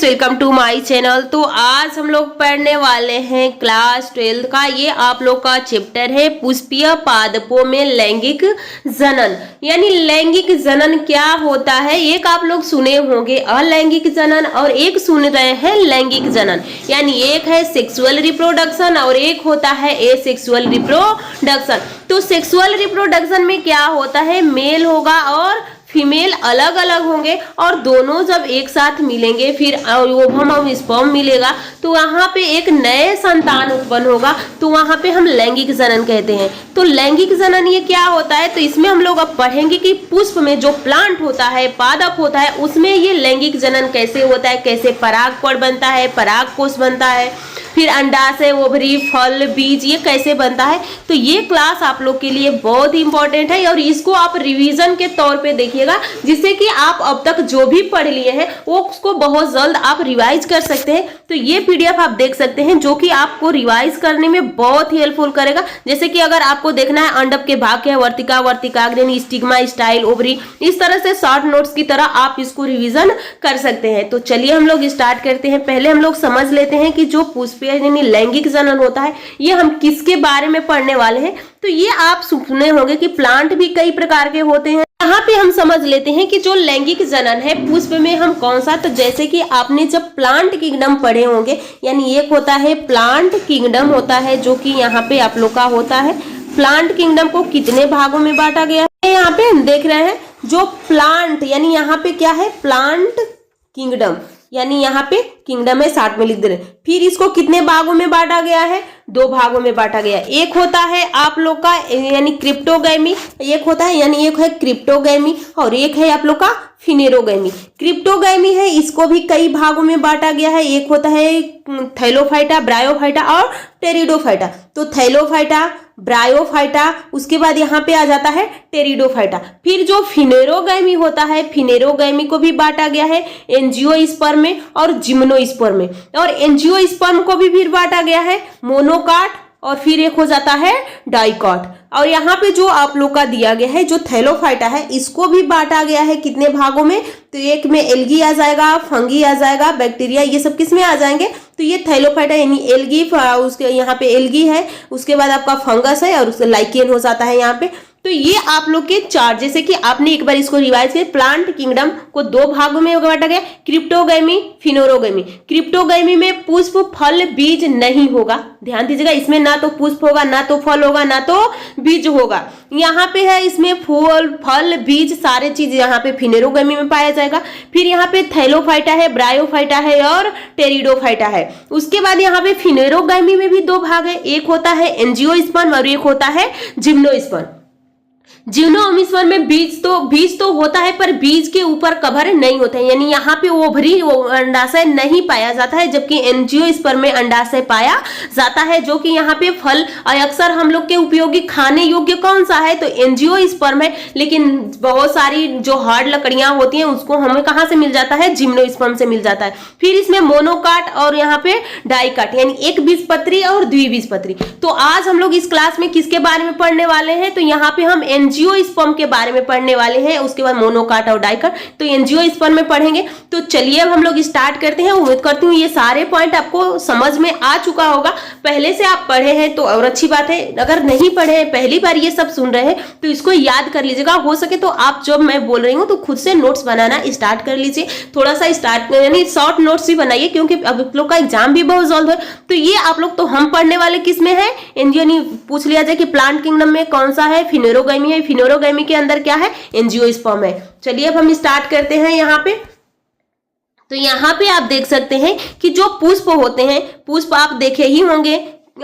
Welcome to my channel. तो आज हम लोग पढ़ने वाले हैं क्लास 12 का। ये आप लोग का चैप्टर है पुष्पीय पादपों में लैंगिक जनन। यानी लैंगिक जनन क्या होता है। एक आप लोग सुने होंगे अलैंगिक जनन और एक सुन रहे हैं लैंगिक जनन। यानी एक है सेक्सुअल रिप्रोडक्शन और एक होता है एसेक्सुअल रिप्रोडक्शन। तो सेक्सुअल रिप्रोडक्शन में क्या होता है, मेल होगा और फीमेल अलग अलग होंगे और दोनों जब एक साथ मिलेंगे फिर ओवम और स्पर्म मिलेगा तो वहां पे एक नए संतान उत्पन्न होगा, तो वहां पे हम लैंगिक जनन कहते हैं। तो लैंगिक जनन ये क्या होता है, तो इसमें हम लोग अब पढ़ेंगे कि पुष्प में जो प्लांट होता है, पादप होता है, उसमें ये लैंगिक जनन कैसे होता है, कैसे परागकण बनता है, परागकोश बनता है, फिर अंडाशय, ओवरी, फल, बीज ये कैसे बनता है। तो ये क्लास आप लोग के लिए बहुत ही इंपॉर्टेंट है और इसको आप रिवीजन के तौर पे देखिएगा, जिससे कि आप अब तक जो भी पढ़ लिए हैं वो उसको बहुत जल्द आप रिवाइज कर सकते हैं। तो ये पीडीएफ आप देख सकते हैं जो कि आपको रिवाइज करने में बहुत ही हेल्पफुल करेगा। जैसे कि अगर आपको देखना है अंडप के भाग क्या है, वर्तिका, वर्तिकाग्र, स्टिग्मा, स्टाइल, ओवरी, इस तरह से शॉर्ट नोट्स की तरह आप इसको रिवीजन कर सकते हैं। तो चलिए हम लोग स्टार्ट करते हैं। पहले हम लोग समझ लेते हैं कि जो पुष्पीय यानी लैंगिक जनन होता है ये हम किसके बारे में पढ़ने वाले हैं। तो ये आप सुने होंगे कि प्लांट भी कई प्रकार के होते हैं। यहाँ पे हम समझ लेते हैं कि जो लैंगिक जनन है पुष्प में हम कौन सा, तो जैसे कि आपने जब प्लांट किंगडम पढ़े होंगे, यानी एक होता है प्लांट किंगडम होता है जो कि यहाँ पे आप लोग का होता है। प्लांट किंगडम को कितने भागों में बांटा गया है, यहाँ पे हम देख रहे हैं जो प्लांट यानी यहाँ पे क्या है प्लांट किंगडम, यानी यहाँ पे किंगडम है 60 में लिख दे रहे। फिर इसको कितने भागों में बांटा गया है, 2 भागों में बांटा गया। एक होता है आप लोग का यानी क्रिप्टोगैमी, एक होता है यानी एक है क्रिप्टोगैमी और एक है आप लोग का फिनेरोगैमी। क्रिप्टोगैमी है इसको भी कई भागों में बांटा गया है। एक होता है थैलोफाइटा, ब्रायोफाइटा और टेरिडोफाइटा। तो थैलोफाइटा, ब्रायोफाइटा, उसके बाद यहाँ पे आ जाता है टेरिडोफाइटा। फिर जो फिनेरोगैमी होता है, फिनेरोगैमी को भी बांटा गया है एंजियोस्पर्म में और जिम्नोस्पर्म में, और एंजियोस्पर्म को भी फिर बांटा गया है मोनोकाट और फिर एक हो जाता है डाइकॉट। और यहाँ पे जो आप लोग का दिया गया है जो थैलोफाइटा है इसको भी बांटा गया है कितने भागों में, तो एक में एल्गी आ जाएगा, फंगी आ जाएगा, बैक्टीरिया, ये सब किस में आ जाएंगे। तो ये थैलोफाइटा यानी एल्गी, उसके यहाँ पे एल्गी है, उसके बाद आपका फंगस है और उसका लाइकेन हो जाता है यहाँ पे। तो ये आप लोग के चार, जैसे कि आपने एक बार इसको रिवाइज किया, प्लांट किंगडम को 2 भागों में बांटा गया, क्रिप्टोगैमी, फिनेरोगैमी। क्रिप्टोगैमी में पुष्प, फल, बीज नहीं होगा, ध्यान दीजिएगा, इसमें ना तो पुष्प होगा, ना तो फल होगा, ना तो बीज होगा। यहाँ पे है इसमें फूल, फल, बीज सारे चीज यहाँ पे फिनेरोगैमी में पाया जाएगा। फिर यहाँ पे थैलोफाइटा है, ब्रायोफाइटा है और टेरिडोफाइटा है। उसके बाद यहाँ पे फिनेरोगैमी में भी 2 भाग है, एक होता है एंजियोस्पर्म और एक होता है जिम्नोस्पर्म। जिम्नोस्पर्म में बीज तो होता है पर बीज के ऊपर कवर नहीं होता है, यानी यहाँ पे ओवरी अंडाशय नहीं पाया जाता है, जबकि एंजियोस्पर्म में अंडाशय पाया जाता है। जो कि यहाँ पे फल अक्सर हम लोग के उपयोगी खाने योग्य कौन सा है, तो एंजियोस्पर्म है, लेकिन बहुत सारी जो हार्ड लकड़ियां होती हैं उसको हमें कहाँ से मिल जाता है, जिम्नोस्पर्म से मिल जाता है। फिर इसमें मोनोकाट और यहाँ पे डाइकाट यानी एक बीजपत्री और द्विबीजपत्री। तो आज हम लोग इस क्लास में किसके बारे में पढ़ने वाले हैं, तो यहाँ पे हम एंजियोस्पर्म के बारे में पढ़ने वाले हैं, उसके बाद मोनोकाट और डाइकाट। तो एंजियोस्पर्म में पढ़ेंगे। तो चलिए अब हम लोग स्टार्ट करते हैं। उम्मीद करती हूँ ये सारे पॉइंट आपको समझ में आ चुका होगा। पहले से आप पढ़े हैं तो और अच्छी बात है, अगर नहीं पढ़े हैं, पहली बार ये सब सुन रहे हैं, तो इसको याद कर लीजिएगा। हो सके तो आप जब मैं बोल रही हूँ तो खुद से नोट्स बनाना स्टार्ट कर लीजिए, थोड़ा सा स्टार्ट यानी शॉर्ट नोट्स भी बनाइए, क्योंकि अब आप लोग का एग्जाम भी बहुत जल्द है। तो ये आप लोग, तो हम पढ़ने वाले किस में है, यानी पूछ लिया जाए कि प्लांट किंगडम में कौन सा है, फिनेरोगैमी है, फिनेरोगैमी के अंदर क्या है, एंजियोस्पर्म है। चलिए अब हम स्टार्ट करते हैं यहाँ पे। तो यहाँ पे आप देख सकते हैं कि जो पुष्प होते हैं, पुष्प आप देखे ही होंगे,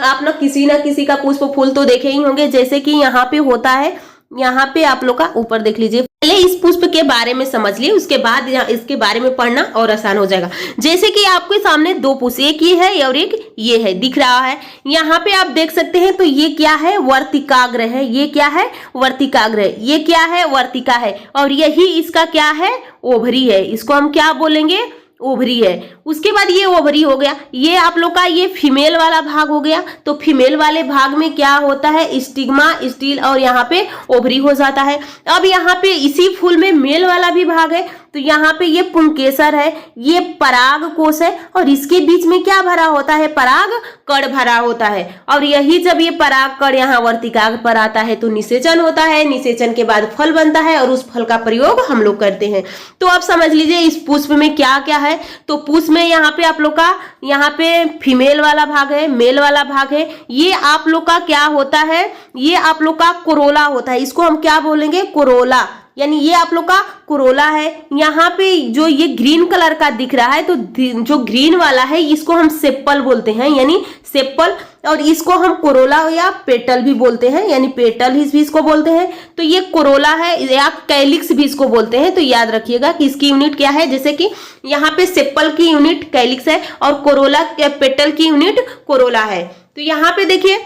आप ना किसी का पुष्प फूल तो देखे ही होंगे। जैसे कि यहाँ पे होता है, यहाँ पे आप लोग का ऊपर देख लीजिए, पहले इस पुष्प के बारे में समझ लिए, उसके बाद इसके बारे में पढ़ना और आसान हो जाएगा। जैसे कि आपके सामने 2 पुष्प, एक ये है और एक ये है, दिख रहा है यहाँ पे आप देख सकते हैं। तो ये क्या है, वर्तिकाग्र है, ये क्या है, वर्तिकाग्र है, ये क्या है, वर्तिका है, और यही इसका क्या है, ओवरी है। इसको हम क्या बोलेंगे, ओवरी है। उसके बाद ये ओवरी हो गया, ये आप लोग का ये फीमेल वाला भाग हो गया। तो फीमेल वाले भाग में क्या होता है, स्टिग्मा, स्टील और यहाँ पे ओवरी हो जाता है। अब यहाँ पे इसी फूल में मेल वाला भी भाग है, तो यहाँ पे ये पुंकेसर है, ये पराग कोश है और इसके बीच में क्या भरा होता है, पराग कण भरा होता है। और यही जब ये पराग कण यहाँ वर्तिकाग्र पर आता है तो निषेचन होता है, निषेचन के बाद फल बनता है और उस फल का प्रयोग हम लोग करते हैं। तो अब समझ लीजिए इस पुष्प में क्या क्या है। तो पुष्प में यहाँ पे आप लोग का यहाँ पे फीमेल वाला भाग है, मेल वाला भाग है। ये आप लोग का क्या होता है, ये आप लोग का कोरोला होता है। इसको हम क्या बोलेंगे, कोरोला, यानी ये आप लोग का कोरोला है। यहाँ पे जो ये ग्रीन कलर का दिख रहा है तो जो ग्रीन वाला है इसको हम सेप्पल बोलते हैं, यानी सेप्पल। और इसको हम कोरोला या पेटल भी बोलते हैं, यानी पेटल भी इसको बोलते हैं। तो ये कोरोला है या कैलिक्स भी इसको बोलते हैं। तो याद रखिएगा कि इसकी यूनिट क्या है, जैसे कि यहाँ पे सेप्पल की यूनिट कैलिक्स है और कोरोला पेटल की यूनिट कोरोला है। तो यहाँ पे देखिए,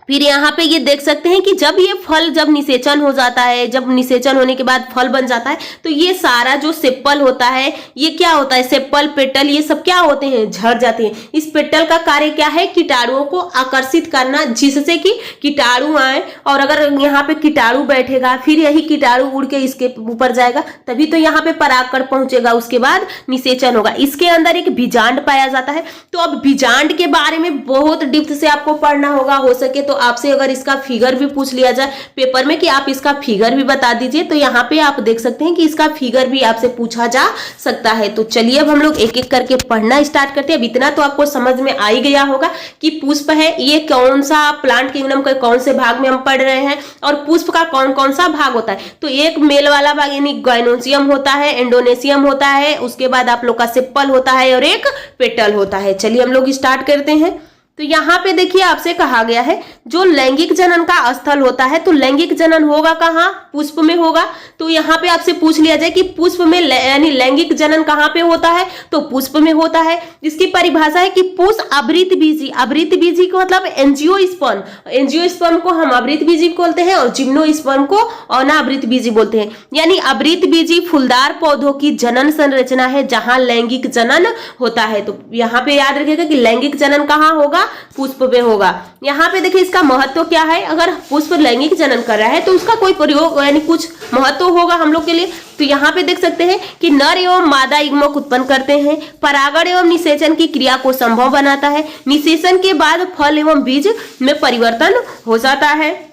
फिर यहाँ पे ये देख सकते हैं कि जब ये फल जब निषेचन हो जाता है, जब निषेचन होने के बाद फल बन जाता है तो ये सारा जो सेप्पल होता है ये क्या होता है, सेप्पल पेटल ये सब क्या होते हैं, झड़ जाते हैं। इस पेटल का कार्य क्या है, कीटाणुओं को आकर्षित करना, जिससे कि कीटाणु आए। और अगर यहाँ पे कीटाणु बैठेगा फिर यही कीटाणु उड़ के इसके ऊपर जाएगा, तभी तो यहाँ पे परागकण पहुंचेगा, उसके बाद निषेचन होगा। इसके अंदर एक बीजांड पाया जाता है। तो अब बीजांड के बारे में बहुत डिप्थ से आपको पढ़ना होगा, हो सके तो आपसे अगर इसका फिगर भी पूछ लिया जाए पेपर में कि आप इसका फिगर भी बता दीजिए, तो यहाँ पे आप देख सकते हैं कि इसका फिगर भी आपसे पूछा जा सकता है। तो चलिए अब हम लोग एक एक करके पढ़ना स्टार्ट करते हैं। अब इतना तो आपको समझ में आ ही गया होगा कि पुष्प है ये कौन सा प्लांट किंगडम के कौन से भाग में हम पढ़ रहे हैं और पुष्प का कौन कौन सा भाग होता है। तो एक मेल वाला भाग यानी गाइनोसियम होता है, एंडोनेसियम होता है, उसके बाद आप लोग का सेप्पल होता है और एक पेटल होता है। चलिए हम लोग स्टार्ट करते हैं। तो यहाँ पे देखिए आपसे कहा गया है जो लैंगिक जनन का स्थल होता है, तो लैंगिक जनन होगा कहाँ, पुष्प में होगा। तो यहाँ पे आपसे पूछ लिया जाए कि पुष्प में यानी लैंगिक जनन कहाँ पे होता है, तो पुष्प में होता है। इसकी परिभाषा है कि पुष्प आवृत बीजी, आवृत बीजी को मतलब एंजियोस्पर्म, एंजियोस्पर्म को हम आवृत बीजी बोलते हैं और जिम्नोस्पर्म को अनावृत बीजी बोलते हैं। यानी आवृत बीजी फूलदार पौधों की जनन संरचना है जहां लैंगिक जनन होता है। तो यहाँ पे याद रखिएगा कि लैंगिक जनन कहाँ होगा, पुष्प में होगा। यहाँ पे देखिए इसका महत्व क्या है, अगर पुष्प लैंगिक जनन कर रहा है तो उसका कोई प्रयोग यानी कुछ महत्व होगा हम लोग के लिए। तो यहाँ पे देख सकते हैं कि नर एवं मादा युग्मक उत्पन्न करते हैं, परागण एवं निषेचन की क्रिया को संभव बनाता है, निषेचन के बाद फल एवं बीज में परिवर्तन हो जाता है।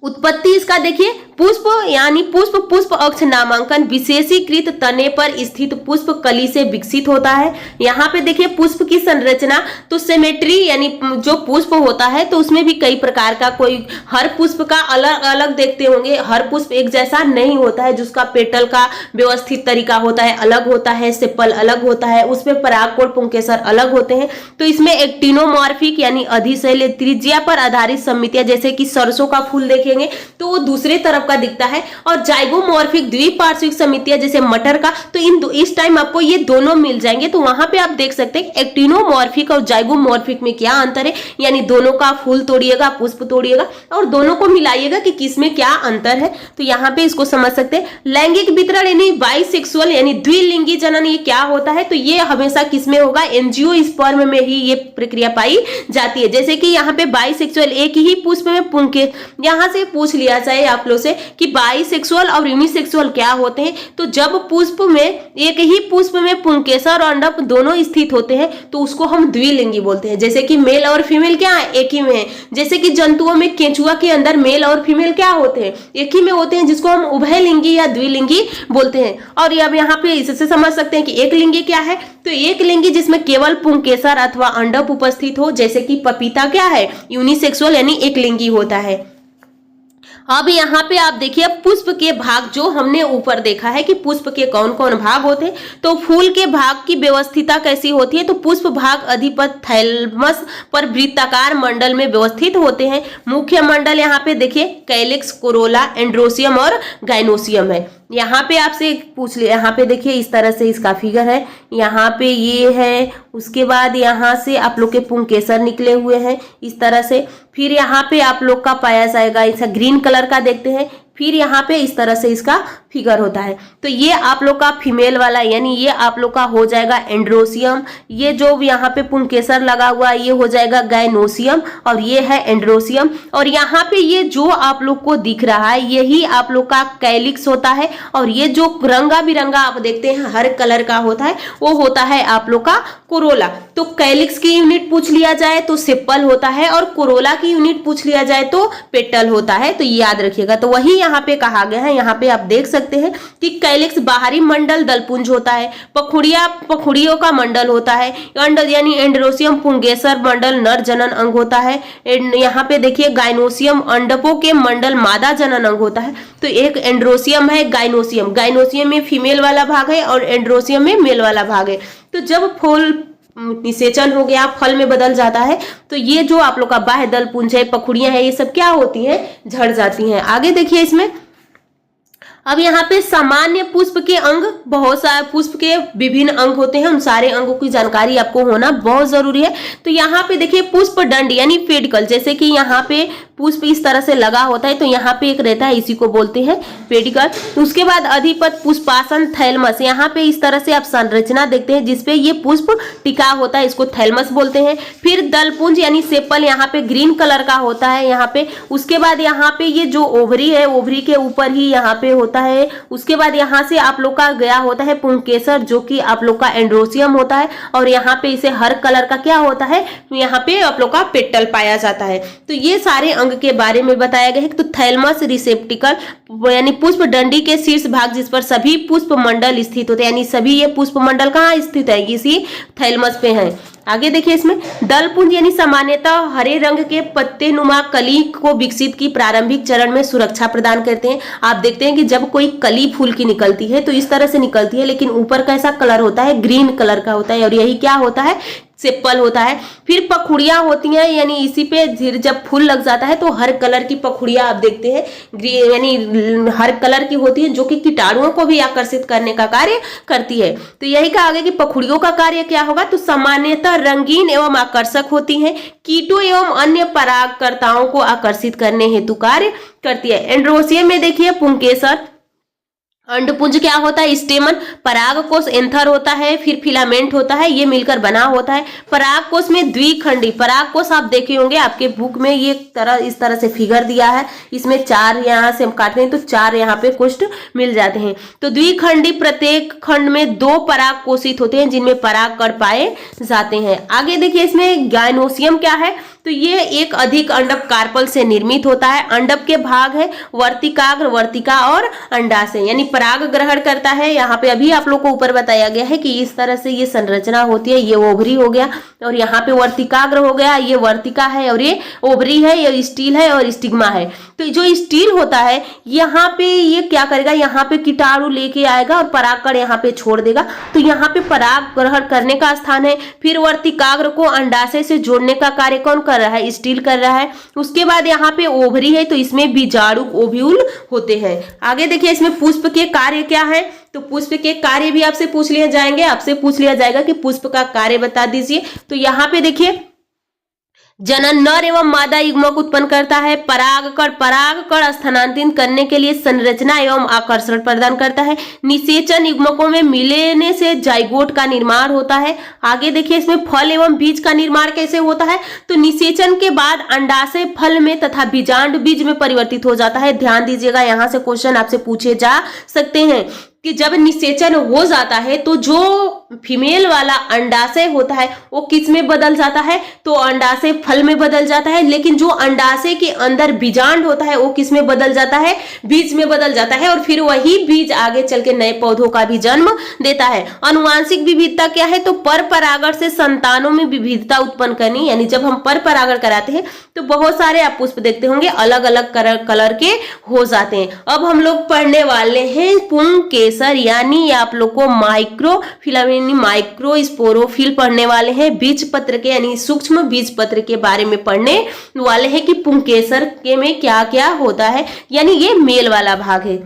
उत्पत्ति इसका देखिए, पुष्प यानी पुष्प पुष्प अक्ष नामांकन विशेषीकृत तने पर स्थित पुष्प कली से विकसित होता है। यहाँ पे देखिए पुष्प की संरचना, तो सिमेट्री यानी जो पुष्प होता है तो उसमें भी कई प्रकार का, कोई हर पुष्प का अलग अलग देखते होंगे, हर पुष्प एक जैसा नहीं होता है, जिसका पेटल का व्यवस्थित तरीका होता है अलग होता है, सेप्पल अलग होता है, उसमें परागकोण पुंकेसर अलग होते हैं। तो इसमें एक्टिनोमॉर्फिक यानी अधिशैल त्रिज्या पर आधारित समितियां, जैसे कि सरसों का फूल देखेंगे तो वो दूसरे तरफ का दिखता है, और जाइगोमॉर्फिक द्विपार्श्विक समितियां जैसे मटर का, तो इस टाइम आपको ये दोनों मिल जाएंगे। तो वहां पे आप देख सकते हैं एक्टिनोमॉर्फिक और जाइगोमॉर्फिक में क्या अंतर है, यानी दोनों का फूल तोड़िएगा, पुष्प तोड़िएगा और दोनों को मिलाइएगा कि किसमें क्या अंतर है। तो यहाँ पे इसको समझ सकते हैं। लैंगिक वितरण यानी बाइसेक्सुअल यानी द्विलिंगी जनन ये क्या होता है, तो ये हमेशा किसमें होगा, एंजियोस्पर्म में ही ये प्रक्रिया पाई जाती है। जैसे कि यहाँ पे बाइसेक्सुअल एक ही पुष्प में पुंके, यहाँ से पूछ लिया जाए आप लोग से कि बाइसेक्सुअल और यूनिसेक्सुअल क्या होते हैं, तो जब पुष्प में एक ही पुष्प में पुंकेसर और अंडक दोनों स्थित होते हैं तो उसको हम द्विलिंगी बोलते हैं। जैसे कि मेल और फीमेल क्या है, एक ही में है। जैसे कि जंतुओं में केंचुआ के अंदर मेल और फीमेल क्या होते हैं, एक ही में होते हैं, जिसको हम उभयलिंगी या द्विलिंगी बोलते हैं। और अब यहाँ पे इससे समझ सकते हैं कि एक लिंगी क्या है, तो एक लिंगी जिसमें केवल पुंकेसर अथवा अंडक उपस्थित हो, जैसे कि पपीता क्या है, यूनिसेक्सुअल यानी एक लिंगी होता है। अब यहाँ पे आप देखिए पुष्प के भाग, जो हमने ऊपर देखा है कि पुष्प के कौन कौन भाग होते हैं, तो फूल के भाग की व्यवस्थिता कैसी होती है, तो पुष्प भाग अधिपत थैलमस पर वृत्ताकार मंडल में व्यवस्थित होते हैं। मुख्य मंडल यहाँ पे देखिए कैलिक्स, कोरोला, एंड्रोसियम और गाइनोसियम है। यहाँ पे आपसे पूछ लिया, यहाँ पे देखिए इस तरह से इसका फिगर है, यहाँ पे ये है, उसके बाद यहाँ से आप लोग के पुंकेसर निकले हुए हैं इस तरह से, फिर यहाँ पे आप लोग का पाया जाएगा ऐसा ग्रीन कलर का देखते हैं, फिर यहाँ पे इस तरह से इसका फिगर होता है। तो ये आप लोग का फीमेल वाला यानी ये आप लोग का हो जाएगा एंड्रोसियम। ये जो यहाँ पे पुंकेसर लगा हुआ है ये हो जाएगा गायनोसियम और ये है एंड्रोसियम। और यहाँ पे ये जो आप लोग को दिख रहा है यही आप लोग का कैलिक्स होता है। और ये जो रंगा बिरंगा आप देखते हैं हर कलर का होता है वो होता है आप लोग का कोरोला। तो कैलिक्स की यूनिट पूछ लिया जाए तो सेपल होता है और कोरोला की यूनिट पूछ लिया जाए तो पेटल होता है। तो याद रखिएगा। तो वही यहाँ पे कहा गया है। यहाँ पे आप देख सकते हैं कि कैलिक्स बाहरी मंडल दलपुंज होता है, पखुड़ियों का मंडल होता है, यानी एंड्रोसियम पुंगेसर मंडल नर जनन अंग होता है। यहाँ पे देखिए गायनोसियम अंडकों के मंडल मादा जनन अंग होता है। तो एक एंड्रोसियम है, गायनोसियम में फीमेल वाला भाग है और एंड्रोसियम में मेल वाला भाग है। तो जब फूल निषेचन हो गया फल में बदल जाता है तो ये जो आप लोग का बाह्य दलपुंज है, पखुड़ियां है, ये सब क्या होती हैं, झड़ जाती हैं। आगे देखिए इसमें अब यहाँ पे सामान्य पुष्प के अंग, बहुत सारे पुष्प के विभिन्न अंग होते हैं, उन सारे अंगों की जानकारी आपको होना बहुत जरूरी है। तो यहाँ पे देखिए पुष्प दंड यानी पेडिकल, जैसे कि यहाँ पे पुष्प इस तरह से लगा होता है तो यहाँ पे एक रहता है, इसी को बोलते हैं पेडिकल। उसके बाद अधिपत पुष्पासन थैलमस, यहाँ पे इस तरह से आप संरचना देखते हैं जिसपे ये पुष्प टिका होता है, इसको थैलमस बोलते हैं। फिर दलपुंज यानी सेपल यहाँ पे ग्रीन कलर का होता है यहाँ पे। उसके बाद यहाँ पे ये जो ओवरी है, ओवरी के ऊपर ही यहाँ पे होता है। उसके बाद यहाँ से आप लोग का गया होता है पुंकेसर जो कि आप लोग का एंड्रोसियम होता है और यहाँ पे इसे हर कलर का क्या होता है, यहाँ पे आप लोग का पेटल पाया जाता है। तो ये सारे अंग के बारे में बताया गया है। तो थैलमस रिसेप्टिकल यानी पुष्प डंडी के शीर्ष भाग जिस पर सभी पुष्प मंडल स्थित होते हैं, यानी सभी ये पुष्प मंडल कहाँ स्थित है, इसी थैलमस पे है। आगे देखिए इसमें दलपुंज यानी सामान्यतः हरे रंग के पत्ते नुमा कली को विकसित की प्रारंभिक चरण में सुरक्षा प्रदान करते हैं। आप देखते हैं कि जब कोई कली फूल की निकलती है तो इस तरह से निकलती है, लेकिन ऊपर कैसा कलर होता है, ग्रीन कलर का होता है और यही क्या होता है, सेपल होता है। फिर पखुड़ियां होती हैं यानी इसी पे जब फूल लग जाता है तो हर कलर की पखुड़ियां आप देखते हैं यानी हर कलर की होती है जो कि कीटाणुओं को भी आकर्षित करने का कार्य करती है। तो यही कहा गया कि पखुड़ियों का कार्य क्या होगा, तो सामान्यतः रंगीन एवं आकर्षक होती हैं, कीटों एवं अन्य परागकर्ताओं को आकर्षित करने हेतु कार्य करती है। एंड्रोसियम में देखिए पुंकेसर, अंडपुंज क्या होता है, स्टेमन, परागकोश एंथर होता है, फिर फिलामेंट होता है, ये मिलकर बना होता है। परागकोश में द्विखंडी, परागकोश आप देखे होंगे आपके बुक में ये इस तरह से फिगर दिया है, इसमें 4 यहाँ से हम काटते हैं तो 4 यहाँ पे कोष्ठ मिल जाते हैं। तो द्विखंडी प्रत्येक खंड में 2 पराग कोशित होते हैं जिनमें पराग कण पाए जाते हैं। आगे देखिए इसमें गायनोसियम क्या है, तो ये एक अधिक अंडक कार्पल से निर्मित होता है। अंडक के भाग है वर्तिकाग्र, वर्तिका और अंडाशय, यानी पराग ग्रहण करता है। यहाँ पे अभी आप लोग को ऊपर बताया गया है कि इस तरह से ये संरचना होती है। ये ओवरी हो गया और यहाँ पे वर्तिकाग्र हो गया, ये वर्तिका है और ये ओवरी है, ये स्टील है और स्टिग्मा है। तो जो स्टील होता है यहाँ पे ये क्या करेगा, यहाँ पे कीटाणु लेके आएगा और परागकण यहाँ पे छोड़ देगा। तो यहाँ पे पराग ग्रहण करने का स्थान है। फिर वर्तिकाग्र को अंडाशय से जोड़ने का कार्य कौन कर रहा है, स्टील कर रहा है। उसके बाद यहाँ पे ओवरी है तो इसमें बीजाणु ओव्यूल होते हैं। आगे देखिए इसमें पुष्प के कार्य क्या है, तो पुष्प के कार्य भी आपसे पूछ लिए जाएंगे, आपसे पूछ लिया जाएगा कि पुष्प का कार्य बता दीजिए। तो यहाँ पे देखिए जनन नर एवं मादा युग्मक उत्पन्न करता है, परागकण स्थानांतरित करने के लिए संरचना एवं आकर्षण प्रदान करता है, निषेचन युग्मकों में मिलने से जाइगोट का निर्माण होता है। आगे देखिए इसमें फल एवं बीज का निर्माण कैसे होता है, तो निषेचन के बाद अंडाशय फल में तथा बीजांड बीज में परिवर्तित हो जाता है। ध्यान दीजिएगा, यहाँ से क्वेश्चन आपसे पूछे जा सकते हैं कि जब निषेचन हो जाता है तो जो फीमेल वाला अंडाशय होता है वो किस में बदल जाता है, तो अंडाशय फल में बदल जाता है। लेकिन जो अंडाशय के अंदर बीजांड होता है वो किस में बदल जाता है, बीज में बदल जाता है और फिर वही बीज आगे चल के नए पौधों का भी जन्म देता है। अनुवांशिक विविधता क्या है, तो पर परागण से संतानों में विविधता उत्पन्न करनी, यानी जब हम पर परागण कराते हैं तो बहुत सारे आप पुष्प देखते होंगे अलग अलग कलर के हो जाते हैं। अब हम लोग पढ़ने वाले हैं पुंकेसर यानी आप लोग को माइक्रोफिलामेंट माइक्रोस्पोरोफिल पढ़ने वाले हैं, बीज पत्र के यानी सूक्ष्म बीज पत्र के बारे में पढ़ने वाले हैं कि पुंकेसर के में क्या क्या होता है, यानी ये मेल वाला भाग है।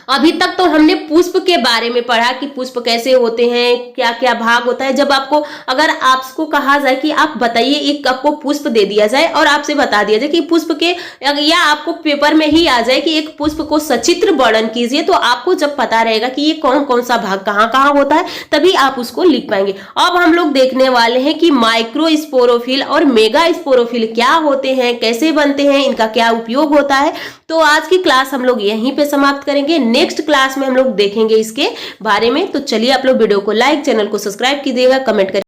अभी तक तो हमने पुष्प के बारे में पढ़ा कि पुष्प कैसे होते हैं, क्या क्या भाग होता है। जब आपको अगर आपको कहा जाए कि आप बताइए, एक आपको पुष्प दे दिया जाए और आपसे बता दिया जाए कि पुष्प के, या आपको पेपर में ही आ जाए कि एक पुष्प को सचित्र वर्णन कीजिए, तो आपको जब पता रहेगा कि ये कौन कौन सा भाग कहाँ कहाँ होता है, तभी आप उसको लिख पाएंगे। अब हम लोग देखने वाले हैं कि माइक्रोस्पोरोफिल और मेगा स्पोरोफिल क्या होते हैं, कैसे बनते हैं, इनका क्या उपयोग होता है। तो आज की क्लास हम लोग यहीं पे समाप्त करेंगे। नेक्स्ट क्लास में हम लोग देखेंगे इसके बारे में। तो चलिए आप लोग वीडियो को लाइक, चैनल को सब्सक्राइब कीजिएगा, कमेंट करिए।